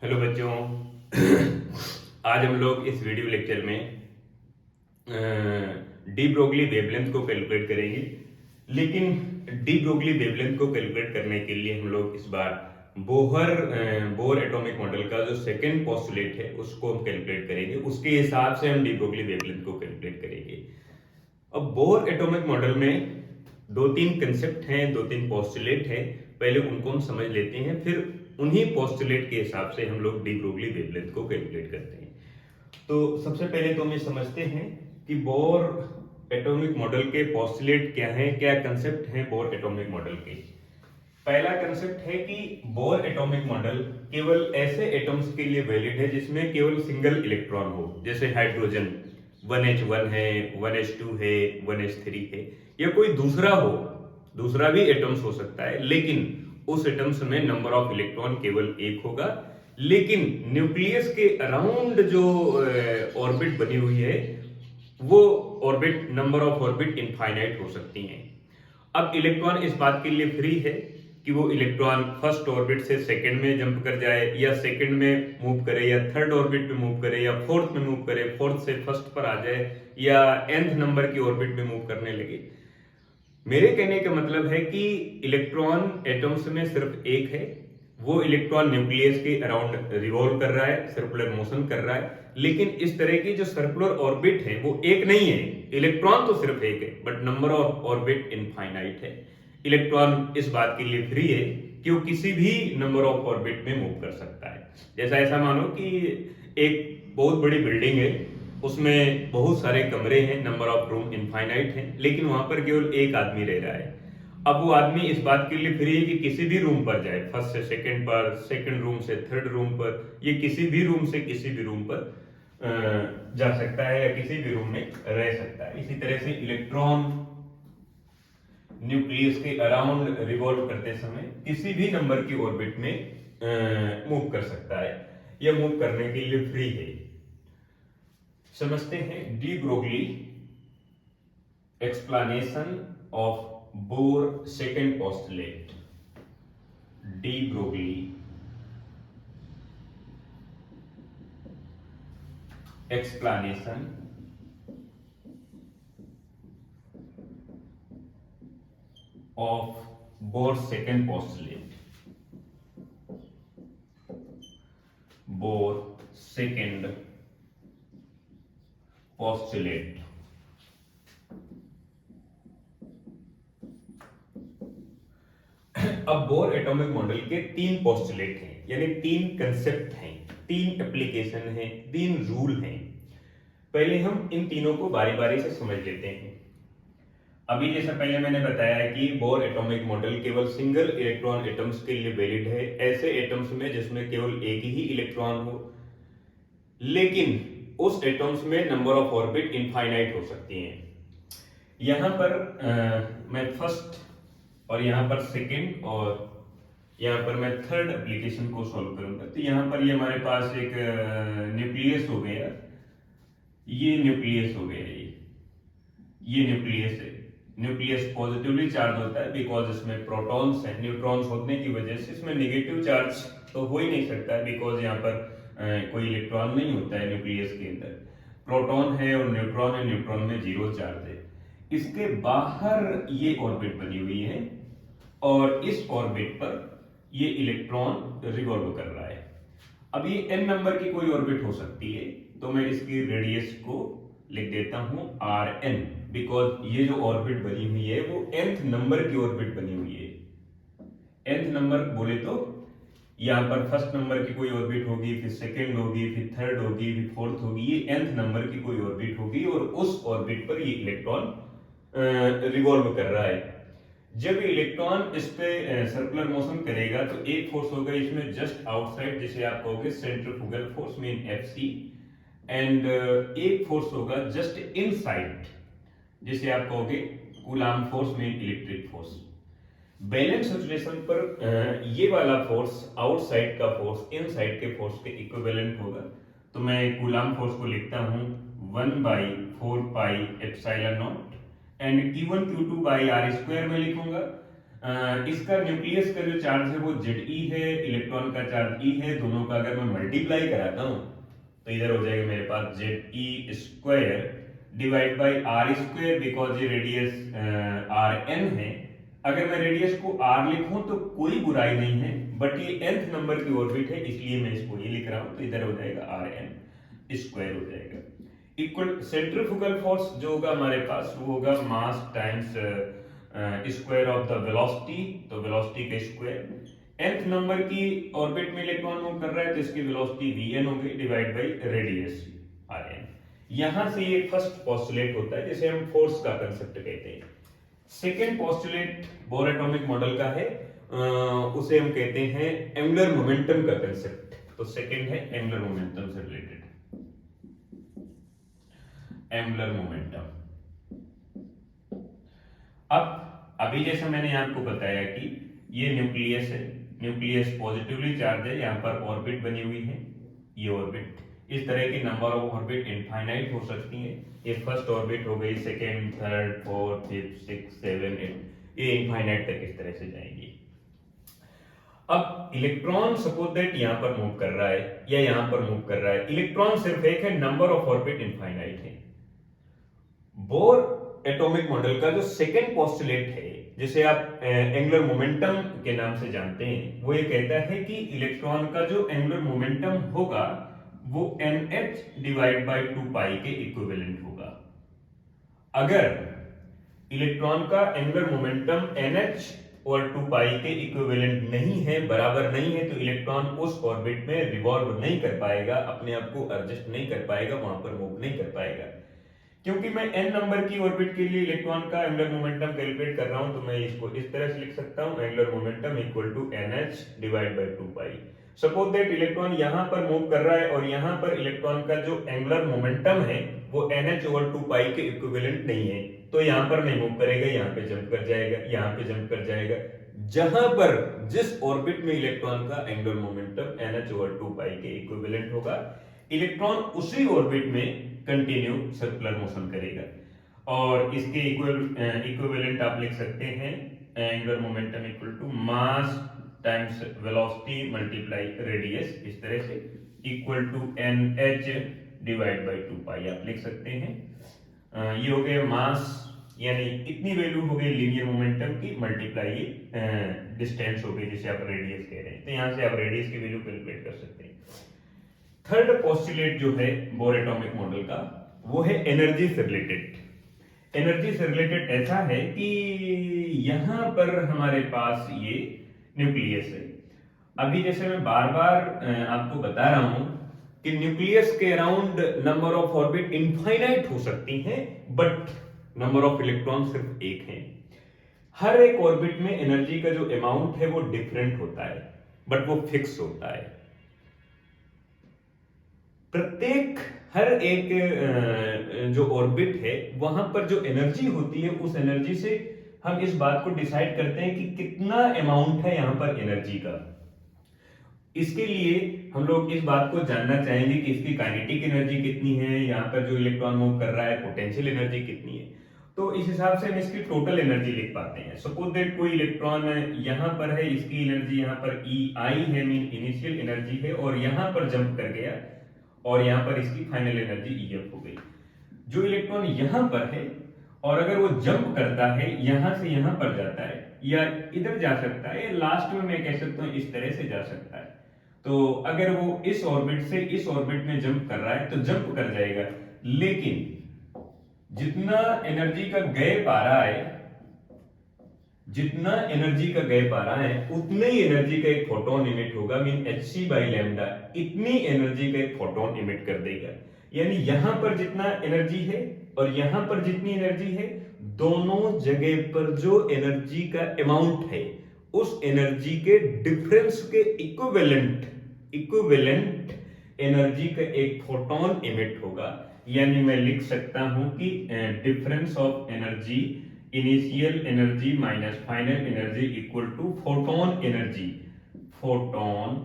Hello बच्चों। आज हम लोग इस वीडियो लेक्चर में डी ब्रोगली वेवलेंथ को कैलकुलेट करेंगे। लेकिन डी ब्रोगली वेवलेंथ को कैलकुलेट करने के लिए हम लोग इस बार बोर एटॉमिक मॉडल का जो सेकेंड पोस्टुलेट है उसको हम कैलकुलेट करेंगे। उसके हिसाब से हम डी ब्रोगली वेवलेंथ को कैलकुलेट करेंगे। अब बोर एटॉमिक मॉडल में दो तीन कंसेप्ट हैं, दो तीन पोस्टुलेट हैं। पहले उनको हम समझ लेते हैं, फिर उन्हीं पोस्टुलेट के हिसाब से हम लोग डी ब्रोगली वेवलेंथ को कैलकुलेट करते हैं। तो सबसे पहले तो हम समझते हैं कि बोर एटॉमिक मॉडल के पोस्टुलेट क्या हैं, क्या कंसेप्ट हैं बोर एटॉमिक मॉडल के। पहला कंसेप्ट है कि बोर एटॉमिक मॉडल केवल ऐसे एटम्स के लिए वैलिड है जिसमें केवल सिंगल इलेक्ट्रॉन हो, जैसे हाइड्रोजन 1h1 है, 1h2 है, 1h3 है, या कोई दूसरा हो, दूसरा भी एटम्स हो सकता है, लेकिन उस एटम्स में नंबर ऑफ इलेक्ट्रॉन केवल एक होगा। लेकिन न्यूक्लियस के अराउंड जो ऑर्बिट बनी हुई है वो orbit, number of orbit infinite हो सकती हैं। अब इलेक्ट्रॉन इस बात के लिए फ्री है कि वो इलेक्ट्रॉन फर्स्ट ऑर्बिट से सेकंड में जंप कर जाए, या सेकंड में मूव करे, या थर्ड ऑर्बिट में मूव करे, या फोर्थ में मूव करे, फोर्थ से फर्स्ट पर आ जाए, या nth नंबर की ऑर्बिट में मूव करने लगे। मेरे कहने का मतलब है कि इलेक्ट्रॉन एटम्स में सिर्फ एक है, वो इलेक्ट्रॉन न्यूक्लियस के अराउंड रिवॉल्व कर रहा है, सर्कुलर मोशन कर रहा है। लेकिन इस तरह की जो सर्कुलर ऑर्बिट है वो एक नहीं है। इलेक्ट्रॉन तो सिर्फ एक है, but number of orbit infinite है। इलेक्ट्रॉन इस बात के लिए फ्री है कि वो किसी भी नंबर ऑफ ऑर्बिट में मूव कर सकता है। जैसा ऐसा मानो कि एक बहुत बड़ी बिल्डिंग है, उसमें बहुत सारे कमरे हैं, नंबर ऑफ रूम इनफाइनाइट हैं, लेकिन वहां पर केवल एक आदमी रह रहा है। अब वो आदमी इस बात के लिए फ्री है कि किसी भी रूम पर जाए, फर्स्ट से सेकंड पर, सेकंड रूम से थर्ड रूम पर, ये किसी भी रूम से किसी भी रूम पर जा सकता है, या किसी भी रूम में रह सकता है। इसी तरह से इलेक्ट्रॉन न्यूक्लियस के अराउंड रिवॉल्व करते समय किसी भी नंबर की ऑर्बिट में मूव कर सकता है, या मूव करने के लिए फ्री है। समझते हैं de Broglie explanation of Bohr second postulate. De Broglie explanation of Bohr's second postulate. Bohr second postulate. अब बोर एटॉमिक मॉडल के तीन पोस्टुलेट हैं, यानी तीन कंसेप्ट हैं, तीन एप्लीकेशन हैं, तीन रूल हैं। पहले हम इन तीनों को बारी बारी से समझ लेते हैं। अभी जैसा पहले मैंने बताया कि बोर एटॉमिक मॉडल केवल सिंगल इलेक्ट्रॉन एटम्स के लिए वैलिड है, ऐसे एटम्स में जिसमें केवल एक ही इलेक्ट्रॉन हो, लेकिन उस एटम्स में नंबर ऑफ ऑर्बिट इनफाइनाइट हो सकती हैं। यहां पर मैं फर्स्ट और यहाँ पर सेकंड और यहाँ पर मैं थर्ड एप्लीकेशन को सॉल्व करूंगा। तो यहाँ पर ये हमारे पास एक न्यूक्लियस हो गया, ये न्यूक्लियस हो गया, ये न्यूक्लियस है। न्यूक्लियस पॉजिटिवली चार्ज होता है बिकॉज इसमें प्रोटॉन्स हैं। न्यूट्रॉन्स होने की वजह से इसमें नेगेटिव चार्ज तो हो ही नहीं सकता बिकॉज यहाँ पर कोई इलेक्ट्रॉन नहीं होता है न्यूक्लियस के अंदर। प्रोटॉन है और न्यूट्रॉन है, न्यूट्रॉन में जीरो चार्ज है। इसके बाहर ये ऑर्बिट बनी हुई है और इस ऑर्बिट पर ये इलेक्ट्रॉन रिवॉल्व कर रहा है। अब ये n नंबर की कोई ऑर्बिट हो सकती है, तो मैं इसकी रेडियस को लिख देता हूं Rn, बिकॉज ये जो ऑर्बिट बनी हुई है वो nth नंबर की ऑर्बिट बनी हुई है। nth नंबर बोले तो यहाँ पर फर्स्ट नंबर की कोई ऑर्बिट होगी, फिर सेकंड होगी, फिर थर्ड होगी, फिर फोर्थ होगी, ये nth नंबर की कोई ऑर्बिट होगी और उस ऑर्बिट पर ये इलेक्ट्रॉन रिवॉल्व कर रहा है। जब इलेक्ट्रॉन इस पे सर्कुलर मोशन करेगा तो एक फोर्स होगा इसमें जस्ट आउटसाइड, जिसे आप कहोगे centrifugal force mean Fc, and एक फोर्स होगा जस्ट इनसाइड, जिसे आप कहोगे coulomb force mean electric force. Balance situation पर ये वाला फोर्स आउटसाइड का फोर्स इनसाइड के फोर्स के इक्विवेलेंट होगा। तो मैं कूलाम्ब फोर्स को लिखता हूं 1/4 pi epsilon not, and Q1 Q2 by R square में लिखूंगा इसका न्यूक्लियस का जो चार्ज है वो Ze है, इलेक्ट्रॉन का चार्ज E है। दोनों का अगर मैं मल्टीप्लाई कराता हूं तो इधर हो जाएगा मेरे पास Ze square divide by r square, because ये रेडियस Rn है। अगर मैं रेडियस को r लिखूं तो कोई बुराई नहीं है, बट ये nth नंबर की ऑर्बिट है इसलिए मैं इसको ये लिख रहा हूं, तो इधर हो जाएगा Rn स्क्वायर हो जाएगा। इक्वल सेंट्रीफ्यूगल फोर्स जो होगा हमारे पास वो होगा मास times square of the velocity, तो वेलोसिटी का स्क्वायर। nth नंबर की ऑर्बिट में इलेक्ट्रॉन मूव कर रहा है तो इसकी वेलोसिटी vn हो गई डिवाइड बाय रेडियस rn। यहां से ये फर्स्ट पोस्टुलेट होता है जिसे हम फोर्स का कंसेप्ट कहते हैं। Second postulate bore atomic model का है, उसे हम कहते हैं एंगुलर मोमेंटम का कंसेप्ट। तो सेकेंड है एंगुलर मोमेंटम से रिलेटेड, एंगुलर मोमेंटम। अब अभी जैसा मैंने आपको बताया कि ये न्यूक्लियस है, न्यूक्लियस पॉजिटिवली चार्ज है, यहाँ पर ऑर्बिट बनी हुई है, ये ऑर्बिट। इस तरह की नंबर ऑफ ऑर्बिट इनफाइनाइट हो सकती है। ये फर्स्ट ऑर्बिट हो गई, second, third, fourth, fifth, six, seven, eight, ये इनफाइनाइट तक इस तरह से जाएंगी। अब इलेक्ट्रॉन सपोज दैट यहां पर मूव कर रहा है या यहां पर मूव कर रहा है, इलेक्ट्रॉन सिर्फ एक है, नंबर ऑफ ऑर्बिट इनफाइनाइट है। बोर एटॉमिक मॉडल का जो सेकेंड पोस्टुलेट है जिसे आप एंगुलर मोमेंटम के नाम से जानते हैं, वो ये कहता है कि इलेक्ट्रॉन का जो एंगुलर मोमेंटम होगा वो nh डिवाइड बाय 2 पाई के इक्विवेलेंट होगा। अगर इलेक्ट्रॉन का एंगुलर मोमेंटम nh और 2 पाई के इक्विवेलेंट नहीं है, बराबर नहीं है, तो इलेक्ट्रॉन उस ऑर्बिट में रिवॉल्व नहीं कर पाएगा, अपने आप को एडजस्ट नहीं कर पाएगा, वहां पर मूव नहीं कर पाएगा। क्योंकि मैं n नंबर की ऑर्बिट के लिए इलेक्ट्रॉन का एंगुलर मोमेंटम कैलकुलेट कर रहा हूं, तो मैं इसको इस तरह से लिख सकता हूं, angular momentum equal to nh divide by 2 pi. Suppose that electron यहां पर मूव कर रहा है और यहां पर इलेक्ट्रॉन का जो एंगुलर मोमेंटम है वो nh ओवर 2 पाई के इक्विवेलेंट नहीं है, तो यहां पर नहीं मूव करेगा, यहां पे जंप कर जाएगा, यहां पे जंप कर जाएगा। जहां पर जिस ऑर्बिट में इलेक्ट्रॉन का एंगुलर मोमेंटम nh ओवर 2 पाई के इक्विवेलेंट होगा, इलेक्ट्रॉन उसी ऑर्बिट में कंटिन्यू सर्कुलर मोशन करेगा। और इसके इक्विवेलेंट आप लिख सकते हैं angular momentum equal to mass times velocity multiply radius, इस तरह से equal to nh divide by 2 pi आप लिख सकते हैं। ये हो गया मास, यानी इतनी वैल्यू हो गई लीनियर मोमेंटम की, मल्टीप्लाई डिस्टेंस हो गई जिसे आप रेडियस कह रहे हैं, तो यहां से आप रेडियस की वैल्यू कैलकुलेट कर सकते हैं। थर्ड पोस्टुलेट जो है बोर एटॉमिक मॉडल का वो है एनर्जी से रिलेटेड। एनर्जी से रिलेटेड ऐसा है कि यहां पर हमारे पास ये न्यूक्लियस है। अभी जैसे मैं बार बार आपको बता रहा हूं कि न्यूक्लियस के around number of orbit infinite हो सकती हैं, बट नंबर ऑफ इलेक्ट्रॉन सिर्फ एक है। हर एक ऑर्बिट में एनर्जी का जो अमाउंट है वो डिफरेंट होता है, बट वो फिक्स होता है। प्रत्येक हर एक जो ऑर्बिट है वहां पर जो एनर्जी होती है, उस एनर्जी से हम इस बात को डिसाइड करते हैं कि कितना अमाउंट है यहां पर एनर्जी का। इसके लिए हम लोग इस बात को जानना चाहेंगे कि इसकी काइनेटिक एनर्जी कितनी है, यहाँ पर जो इलेक्ट्रॉन मूव कर रहा है पोटेंशियल एनर्जी कितनी है, तो इस हिसाब से हम इसकी टोटल एनर्जी लिख पाते हैं। सपोज दैट कोई इलेक्ट्रॉन यहाँ पर है, इसकी एनर्जी यहाँ पर EI है, मीन इनिशियल एनर्जी है, और यहाँ पर जंप कर गया और यहाँ पर इसकी फाइनल एनर्जी EF हो गई। जो इलेक्ट्रॉन यहाँ पर है और अगर वो जंप करता है, यहां से यहां पर जाता है या इधर जा सकता है, लास्ट में मैं कह सकता हूं इस तरह से जा सकता है, तो अगर वो इस ऑर्बिट से इस ऑर्बिट में जंप कर रहा है तो जंप कर जाएगा। लेकिन जितना एनर्जी का गैप आ रहा है, जितना एनर्जी का गैप आ रहा है उतनी ही एनर्जी का एक फोटोन इमिट होगा, मीन hc/λ इतनी एनर्जी का एक फोटोन इमिट कर देगा। यानी यहां पर जितना एनर्जी है और यहां पर जितनी एनर्जी है, दोनों जगह पर जो एनर्जी का अमाउंट है उस एनर्जी के डिफरेंस के इक्विवेलेंट एनर्जी का एक फोटोन इमिट होगा। यानी मैं लिख सकता हूं कि difference of energy, initial energy minus final energy equal to photon energy, photon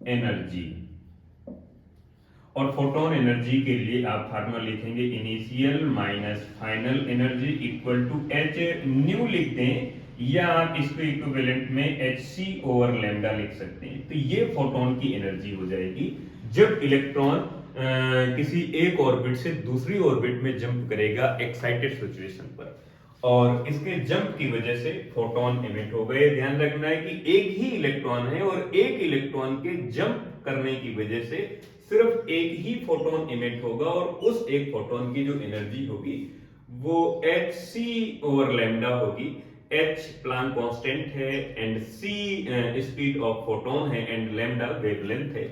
energy. और फोटोन एनर्जी के लिए आप फार्मूला लिखेंगे initial minus final energy equal to h nu लिख दें, या आप इसको इक्विवेलेंट में hc/λ लिख सकते हैं। तो ये फोटोन की एनर्जी हो जाएगी जब इलेक्ट्रॉन किसी एक ऑर्बिट से दूसरी ऑर्बिट में जंप करेगा एक्साइटेड सिचुएशन पर, और इसके जंप की वजह से फोटोन एमिट हो गए। ध्यान रखना है कि एक ही इलेक्ट्रॉन है और एक इलेक्ट्रॉन के जंप करने की वजह से सिर्फ एक ही फोटोन एमिट होगा, और उस एक फोटोन की जो एनर्जी होगी वो hc/λ होगी। h प्लैंक कांस्टेंट है and c speed of photon है एंड लैम्डा वेवलेंथ है।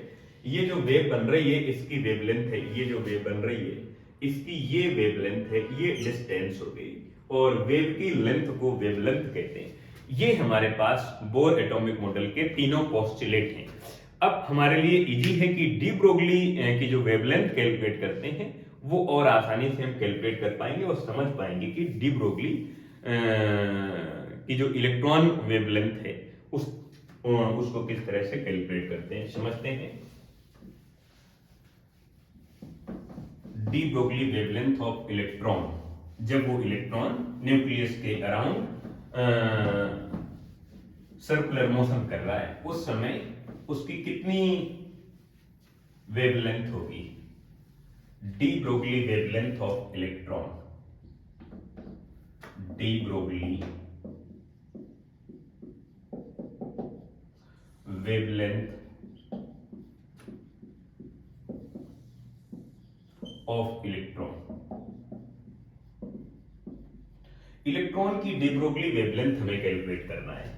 ये जो वेव बन रही है इसकी वेवलेंथ है, ये जो वेव बन रही है इसकी ये वेवलेंथ है, ये डिस्टेंस हो गई, और वेव की लेंथ को वेवलेंथ कहते हैं। ये हमारे पास बोर एटॉमिक मॉडल के तीनों पोस्टुलेट हैं। अब हमारे लिए इजी है कि डी ब्रोगली की जो वेवलेंथ कैलकुलेट करते हैं वो और आसानी से हम कैलकुलेट कर पाएंगे और समझ पाएंगे कि डी ब्रोगली की जो इलेक्ट्रॉन वेवलेंथ है उसको किस तरह से कैलकुलेट करते हैं, समझते हैं। D Broglie wavelength of electron, जब वो इलेक्ट्रॉन न्यूक्लियस के अराउंड सर्कुलर मोशन कर रहा है उस समय उसकी कितनी वेवलेंथ होगी। D Broglie wavelength of electron, D Broglie wavelength of electron. Electron की डी ब्रोगली वेवलेंथ हमें कैलकुलेट करना है।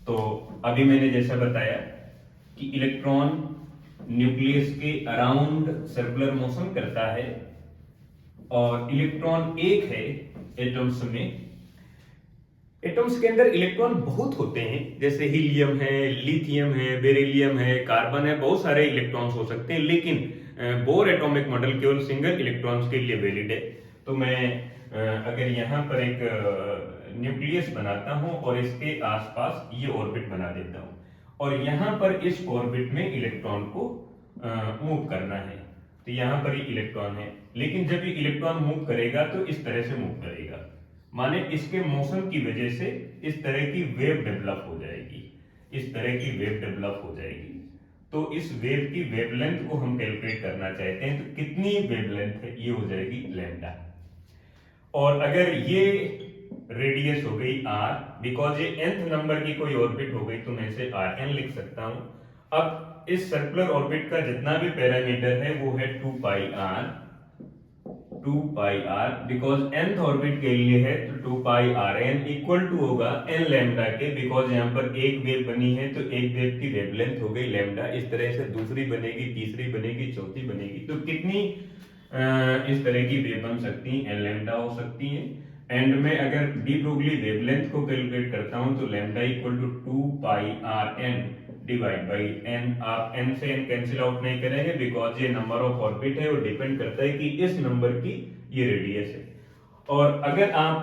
तो अभी मैंने जैसा बताया कि इलेक्ट्रॉन न्यूक्लियस के अराउंड सर्कुलर मोशन करता है और इलेक्ट्रॉन एक है एटम्स में। एटम्स के अंदर इलेक्ट्रॉन बहुत होते हैं, जैसे हीलियम है, लिथियम है, बेरिलियम है, कार्बन है, बहुत सारे इलेक्ट्रॉन्स हो सकते हैं, लेकिन बोर एटॉमिक मॉडल केवल सिंगल इलेक्ट्रॉन्स के लिए वैलिड है। तो मैं अगर यहाँ पर एक न्यूक्लियस बनाता हूं और इसके आसपास ये ऑर्बिट बना देता हूं और यहाँ पर इस ऑर्बिट में इलेक्ट्रॉन को मूव करना है, तो यहाँ पर ये इलेक्ट्रॉन है, लेकिन जब ये इलेक्ट्रॉन मूव करेगा तो इस तरह से मूव करेगा, माने इसके मोशन की वजह से इस तरह की वेव डेवलप हो जाएगी, इस तरह की वेव डेवलप हो जाएगी। तो इस वेव की वेवलेंथ को हम कैलकुलेट करना चाहते हैं, तो कितनी वेवलेंथ है, ये हो जाएगी लैम्डा। और अगर ये रेडियस हो गई r, बिकॉज ये nth नंबर की कोई ऑर्बिट हो गई तो मैं इसे rn लिख सकता हूं। अब इस सर्कुलर ऑर्बिट का जितना भी पैरामीटर है वो है 2 पाई r, बिकॉज nth ऑर्बिट के लिए है तो 2 पाई rn इक्वल टू होगा n लैम्डा के, बिकॉज यहाँ पर एक वेव बनी है तो एक वेव की वेवलेंथ हो गई लैम्डा। इस तरह से दूसरी बनेगी, तीसरी बनेगी, चौथी बनेगी, तो कितनी इस तरह की वेव बन सकती है, n लैम्डा हो सकती है। एंड में अगर डी ब्रोगली वेवलेंथ को कैलकुलेट करता हूं तो lambda equal to 2 pi rn divide by n। आप n से n कैंसिल आउट नहीं करेंगे बिकॉज ये नंबर ऑफ ऑर्बिट है और डिपेंड करता है कि इस नंबर की ये रेडियस है। और अगर आप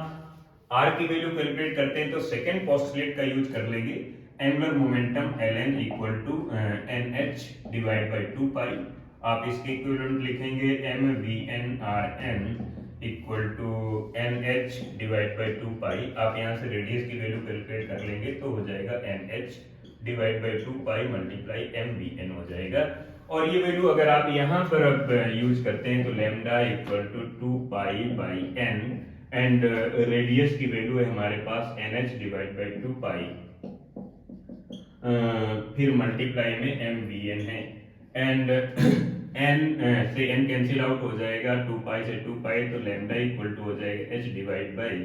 r की वैल्यू कैलकुलेट करते हैं तो सेकंड पोस्टुलेट का यूज कर लेंगे, angular momentum ln equal to nh divide by 2 pi. आप इसके इक्विवेलेंट लिखेंगे mvnrn equal to nh divide by 2 pi. आप यहाँ से रेडियस की वैल्यू कैलकुलेट कर लेंगे तो हो जाएगा nh divide by 2 pi multiply mvn हो जाएगा। और ये वैल्यू अगर आप यहाँ पर अब यूज करते हैं तो lambda equal to 2 pi by n and radius की वैल्यू है हमारे पास nh डिवाइड बाई 2 पाई, फिर मल्टीप्लाई में mvn है एंड n से n कैंसिल आउट हो जाएगा, 2 पाई से 2 पाई, तो लैम्डा इक्वल टू हो जाएगा h divide by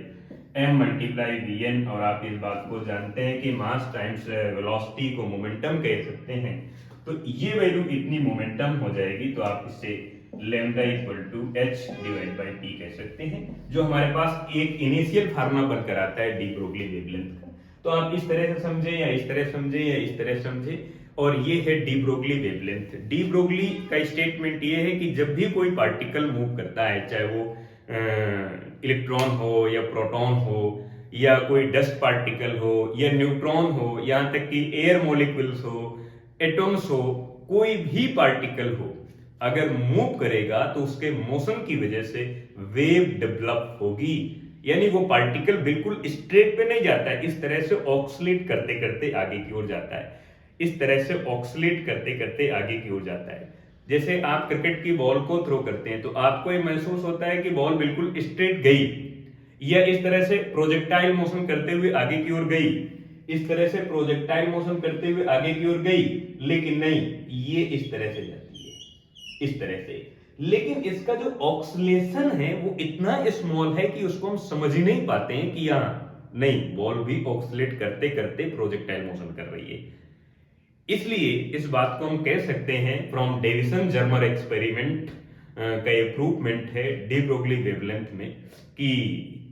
m multiply vn। और आप इस बात को जानते हैं कि मास टाइम्स वेलोसिटी को मोमेंटम कह सकते हैं, तो ये वैल्यू इतनी मोमेंटम हो जाएगी, तो आप इससे lambda equal to h divide by p कह सकते हैं, जो हमारे पास एक इनिशियल फार्मूला बनकर आता है डी ब्रोगली वेवलेंथ का। तो आप इस तरह से समझें या इस तरह समझें या इस तरह समझें, और ये है D Broglie wavelength. De Broglie का स्टेटमेंट ये है कि जब भी कोई पार्टिकल मूव करता है, चाहे वो इलेक्ट्रॉन हो या प्रोटॉन हो या कोई डस्ट पार्टिकल हो या न्यूट्रॉन हो, यहाँ तक कि एयर मॉलिक्यूल्स हो, एटम्स हो, कोई भी पार्टिकल हो, अगर मूव करेगा तो उसके मोशन की वजह से वेव डेवलप होगी। यानी वो पार्टिकल बिल्कुल स्ट्रेट पे नहीं जाता है, इस तरह से ऑक्सीलेट करते करते आगे की ओर जाता है, इस तरह से ऑक्सीलेट करते करते आगे की ओर जाता है। जैसे आप क्रिकेट की बॉल को थ्रो करते हैं तो आपको ये महसूस होता है कि बॉल बिल्कुल स्ट्रेट गई, या इस तरह से प्रोजेक्टाइल मोशन करते हुए आगे की ओर गई, इस तरह से प्रोजेक्टाइल मोशन करते हुए आगे की ओर गई, लेकिन नहीं, ये इस तरह से जाती है, इस तरह से। लेकिन इसका जो ऑक्सीलेशन है वो इतना स्मॉल है कि उसको हम समझ ही नहीं पाते हैं कि यहां नहीं, बॉल भी ऑक्सीलेट करते करते प्रोजेक्टाइल मोशन कर रही है। इसलिए इस बात को हम कह सकते हैं फ्रॉम डेविसन जर्मर एक्सपेरिमेंट का ये प्रूवमेंट है डी ब्रोगली वेवलेंथ में कि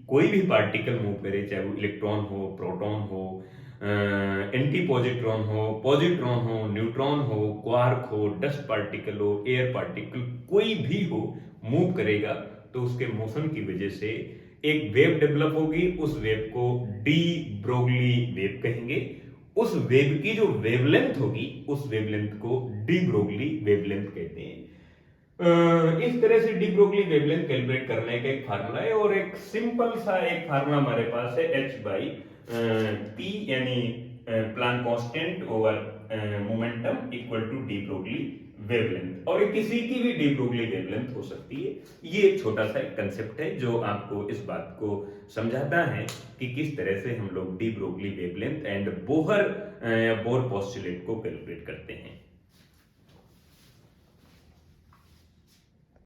कोई भी पार्टिकल मूव करे, चाहे वो इलेक्ट्रॉन हो, प्रोटॉन हो, एंटी पॉजिट्रॉन हो, पॉजिट्रॉन हो, न्यूट्रॉन हो, क्वार्क हो, डस्ट पार्टिकल हो, एयर पार्टिकल, कोई भी हो, मूव करेगा तो उसके मोशन की वजह से एक वेव डेवलप होगी। उस वेव को डी ब्रोगली वेव कहेंगे। उस वेव की जो वेवलेंथ होगी उस वेवलेंथ को डी ब्रोगली वेवलेंथ कहते हैं। इस तरह से डी ब्रोगली वेवलेंथ कैलकुलेट करने का एक फार्मूला है, और एक सिंपल सा एक फार्मूला हमारे पास है h बाई पी, यानी Planck constant over momentum equal to de Broglie wavelength, और ये किसी की भी डी ब्रोगली वेवलेंथ हो सकती है। ये एक छोटा सा एक कंसेप्ट है जो आपको इस बात को समझाता है कि किस तरह से हम लोग D Broglie wavelength and Bohr bore postulate को कैलकुलेट करते हैं।